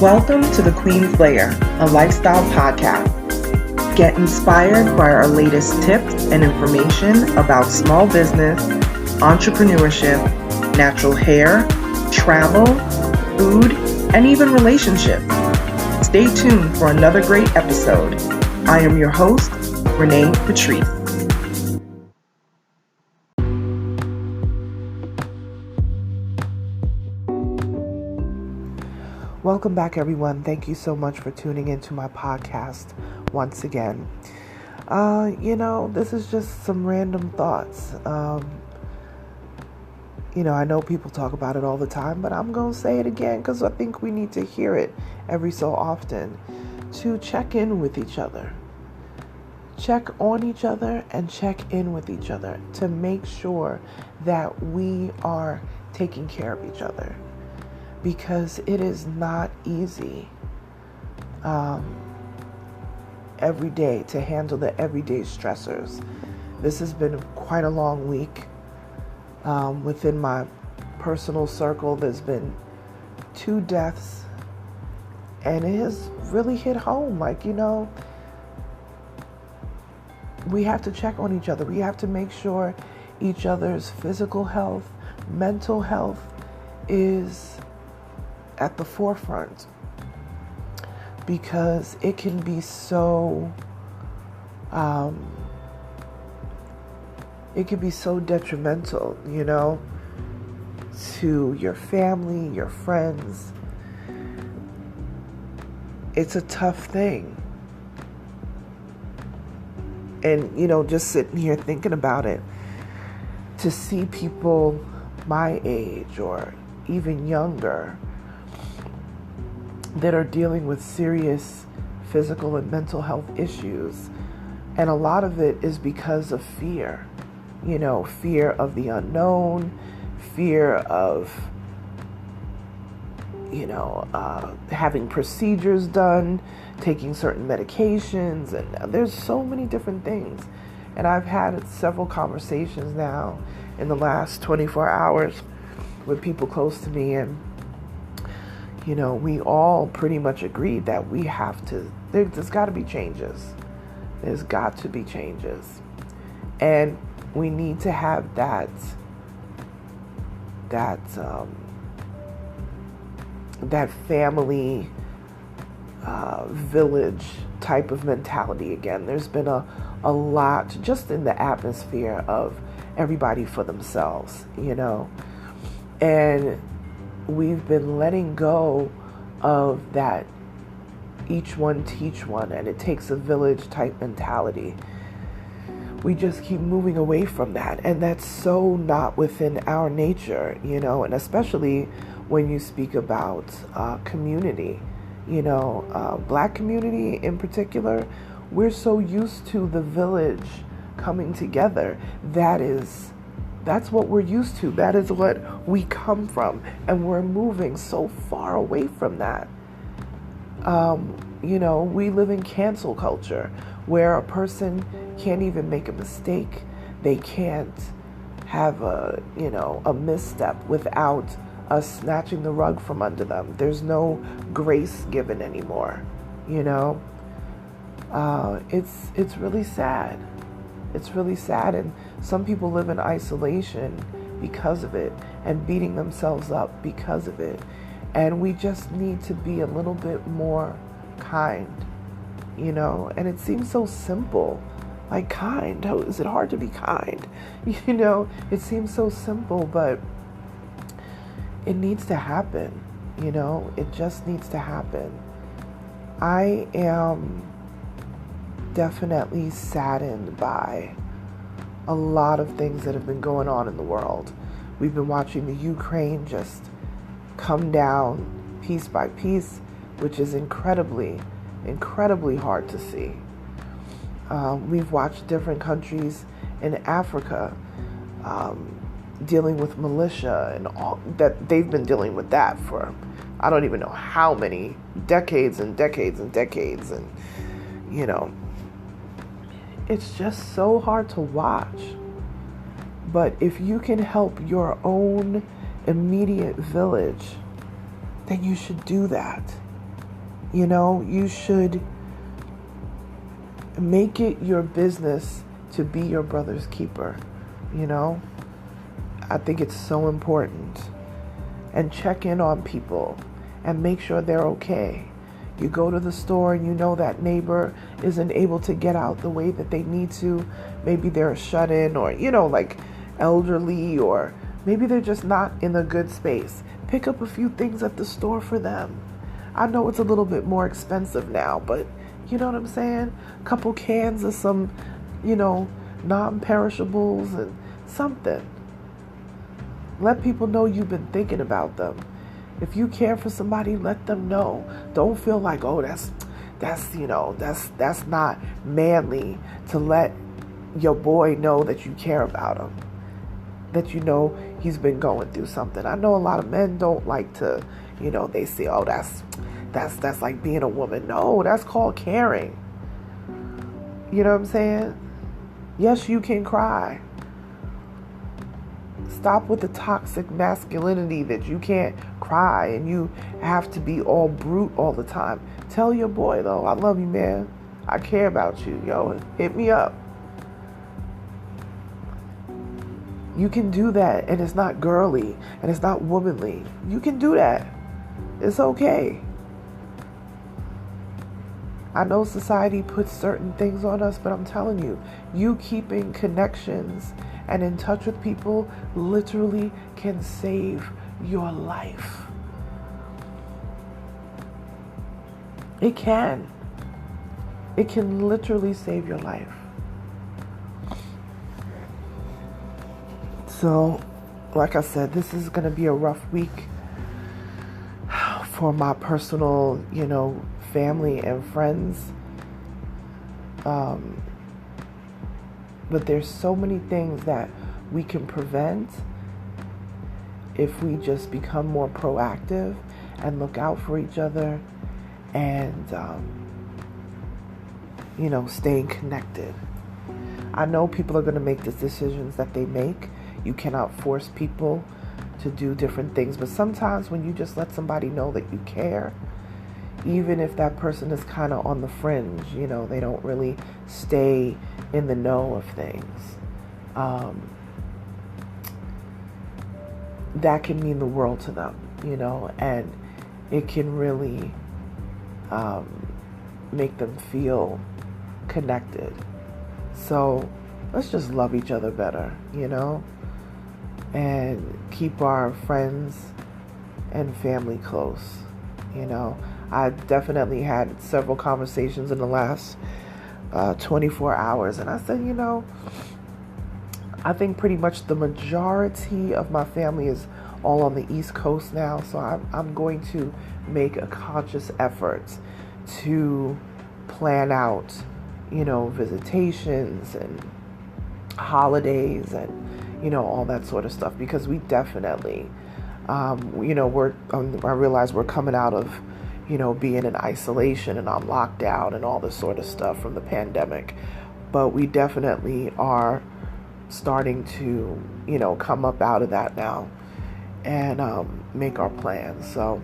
Welcome to The Queen's Lair, a lifestyle podcast. Get inspired by our latest tips and information about small business, entrepreneurship, natural hair, travel, food, and even relationships. Stay tuned for another great episode. I am your host, Renee Patrice. Welcome back, everyone. Thank you so much for tuning into my podcast once again. This is just some random thoughts. I know people talk about it all the time, but I'm going to say it again because I think we need to hear it every so often to check in with each other. Check on each other and check in with each other to make sure that we are taking care of each other. Because it is not easy every day to handle the everyday stressors. This has been quite a long week. Within my personal circle, there's been 2 deaths, and it has really hit home. We have to check on each other. We have to make sure each other's physical health, mental health is at the forefront, because it can be so detrimental, to your family, your friends. It's a tough thing. And, just sitting here thinking about it, to see people my age or even younger that are dealing with serious physical and mental health issues. And a lot of it is because of fear, fear of the unknown, fear of, having procedures done, taking certain medications, and there's so many different things. And I've had several conversations now in the last 24 hours with people close to me, and we all pretty much agreed that there's got to be changes. There's got to be changes. And we need to have that family, village type of mentality again. There's been a lot just in the atmosphere of everybody for themselves, and we've been letting go of that each one teach one, and it takes a village type mentality. We just keep moving away from that, and that's so not within our nature, and especially when you speak about community, Black community in particular. We're so used to the village coming together. That's what we're used to. That is what we come from. And we're moving so far away from that. We live in cancel culture where a person can't even make a mistake. They can't have a misstep without us snatching the rug from under them. There's no grace given anymore. It's really sad. It's really sad, and some people live in isolation because of it and beating themselves up because of it. And we just need to be a little bit more kind, and it seems so simple. Like, kind, how is it hard to be kind? It seems so simple, but it needs to happen. It just needs to happen. I am definitely saddened by a lot of things that have been going on in the world. We've been watching the Ukraine just come down piece by piece, which is incredibly, incredibly hard to see. We've watched different countries in Africa dealing with militia and all that. They've been dealing with that for I don't even know how many decades and decades and decades, and it's just so hard to watch. But if you can help your own immediate village, then you should do that. You should make it your business to be your brother's keeper. I think it's so important. And check in on people and make sure they're okay. You go to the store and that neighbor isn't able to get out the way that they need to. Maybe they're shut in, or, like elderly, or maybe they're just not in a good space. Pick up a few things at the store for them. I know it's a little bit more expensive now, but you know what I'm saying? A couple cans of some, non-perishables and something. Let people know you've been thinking about them. If you care for somebody, let them know. Don't feel like, oh, that's not manly to let your boy know that you care about him, that he's been going through something. I know a lot of men don't like to, they say, oh, that's like being a woman. No, that's called caring. You know what I'm saying? Yes, you can cry. Stop with the toxic masculinity that you can't cry and you have to be all brute all the time. Tell your boy, though, I love you, man. I care about you. Yo, hit me up. You can do that, and it's not girly, and it's not womanly. You can do that. It's okay. I know society puts certain things on us, but I'm telling you, you keeping connections and in touch with people literally can save your life. It can. It can literally save your life. So, like I said, this is going to be a rough week for my personal, family and friends. But there's so many things that we can prevent if we just become more proactive and look out for each other and, staying connected. I know people are going to make the decisions that they make. You cannot force people to do different things. But sometimes when you just let somebody know that you care, even if that person is kind of on the fringe, they don't really stay in the know of things, that can mean the world to them, and it can really make them feel connected. So let's just love each other better, and keep our friends and family close. I definitely had several conversations in the last 24 hours, and I said, I think pretty much the majority of my family is all on the East Coast now, so I'm going to make a conscious effort to plan out, visitations and holidays and, all that sort of stuff, because we definitely, I realize we're coming out of, being in isolation and on lockdown and all this sort of stuff from the pandemic, but we definitely are starting to, come up out of that now and make our plans. So,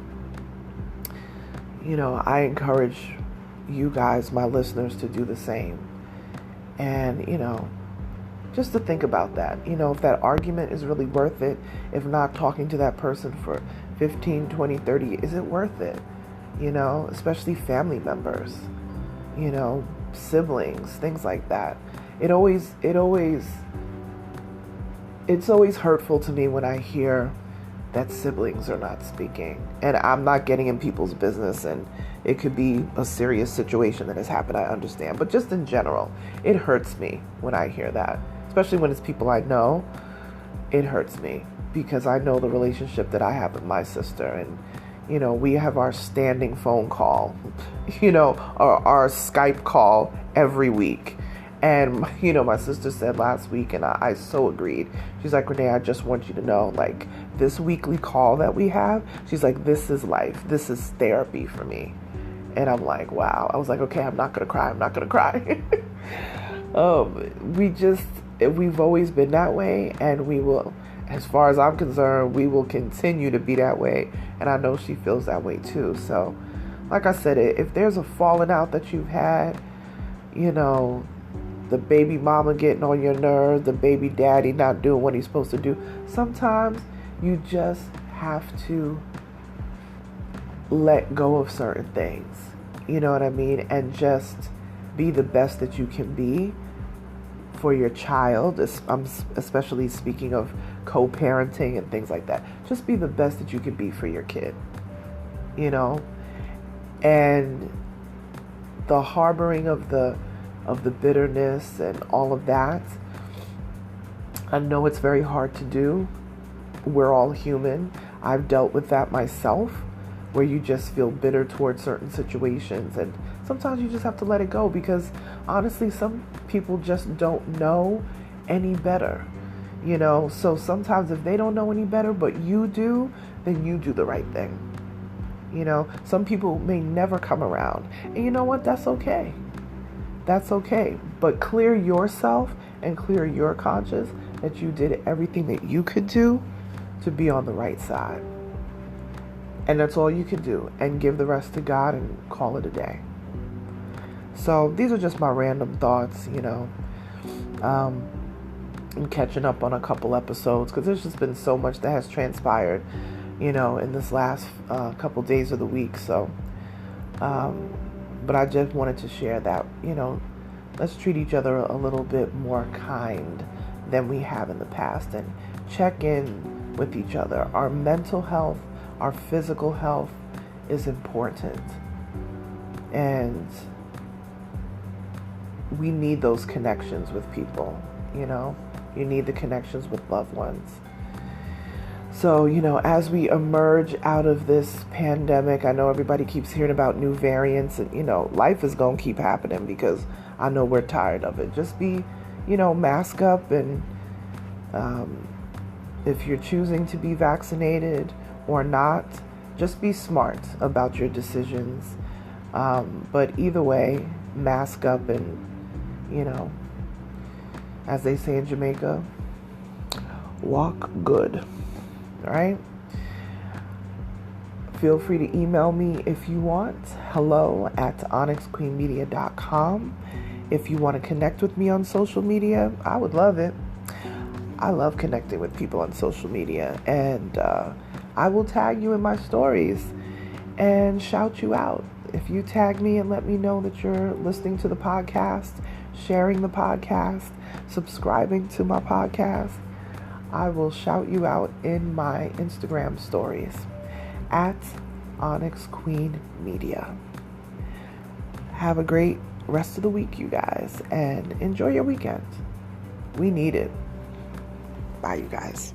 I encourage you guys, my listeners, to do the same. And, just to think about that, if that argument is really worth it, if not talking to that person for 15, 20, 30, is it worth it? Especially family members, siblings, things like that. It's always hurtful to me when I hear that siblings are not speaking. And I'm not getting in people's business, and it could be a serious situation that has happened, I understand. But just in general, it hurts me when I hear that, especially when it's people I know. It hurts me because I know the relationship that I have with my sister, and we have our standing phone call, our Skype call every week. And, my sister said last week, and I so agreed. She's like, Renee, I just want you to know, like, this weekly call that we have, she's like, this is life. This is therapy for me. And I'm like, wow. I was like, okay, I'm not going to cry. I'm not going to cry. We've always been that way, and we will, as far as I'm concerned, we will continue to be that way. And I know she feels that way too. So like I said, if there's a falling out that you've had, you know, the baby mama getting on your nerves, the baby daddy not doing what he's supposed to do, sometimes you just have to let go of certain things, you know what I mean, and just be the best that you can be for your child. I'm especially speaking of co-parenting and things like that. Just be the best that you can be for your kid, you know. And the harboring of the bitterness and all of that, I know it's very hard to do. We're all human. I've dealt with that myself, where you just feel bitter towards certain situations, and sometimes you just have to let it go, because honestly, some people just don't know any better, you know. So sometimes if they don't know any better but you do, then you do the right thing, you know. Some people may never come around, and you know what, that's okay. That's okay. But clear yourself and clear your conscience that you did everything that you could do to be on the right side. And that's all you can do. And give the rest to God and call it a day. So these are just my random thoughts, you know. I'm catching up on a couple episodes because there's just been so much that has transpired, you know, in this last couple days of the week. So, but I just wanted to share that, you know, let's treat each other a little bit more kind than we have in the past, and check in with each other. Our mental health, our physical health is important, and we need those connections with people, you know. You need the connections with loved ones. So, you know, as we emerge out of this pandemic, I know everybody keeps hearing about new variants, and, you know, life is going to keep happening because I know we're tired of it. Just be, you know, mask up, and if you're choosing to be vaccinated or not, just be smart about your decisions. But either way, mask up, and, you know, as they say in Jamaica, walk good. All right? Feel free to email me if you want. hello@onyxqueenmedia.com. If you want to connect with me on social media, I would love it. I love connecting with people on social media, and I will tag you in my stories and shout you out. If you tag me and let me know that you're listening to the podcast, sharing the podcast, subscribing to my podcast, I will shout you out in my Instagram stories @OnyxQueenMedia. Have a great rest of the week, you guys, and enjoy your weekend. We need it. Bye, you guys.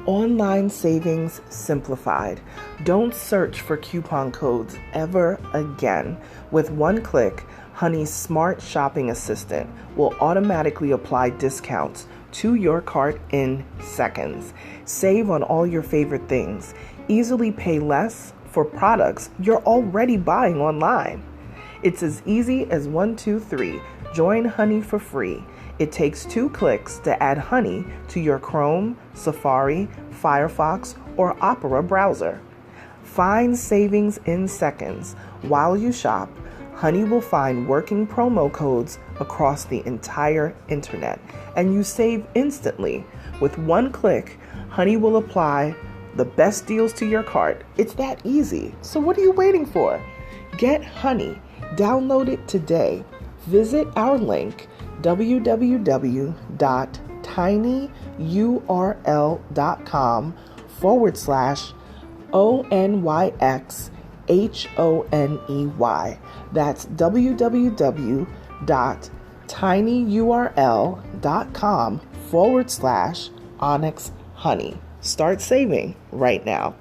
Online savings simplified. Don't search for coupon codes ever again. With one click, Honey's smart shopping assistant will automatically apply discounts to your cart in seconds. Save on all your favorite things. Easily pay less for products you're already buying online. It's as easy as 1, 2, 3. Join Honey for free. It takes 2 clicks to add Honey to your Chrome, Safari, Firefox, or Opera browser. Find savings in seconds. While you shop, Honey will find working promo codes across the entire internet, and you save instantly. With one click, Honey will apply the best deals to your cart. It's that easy. So what are you waiting for? Get Honey. Download it today. Visit our link, www.tinyurl.com/ONYXHONEY. That's www.tinyurl.com/OnyxHoney. Start saving right now.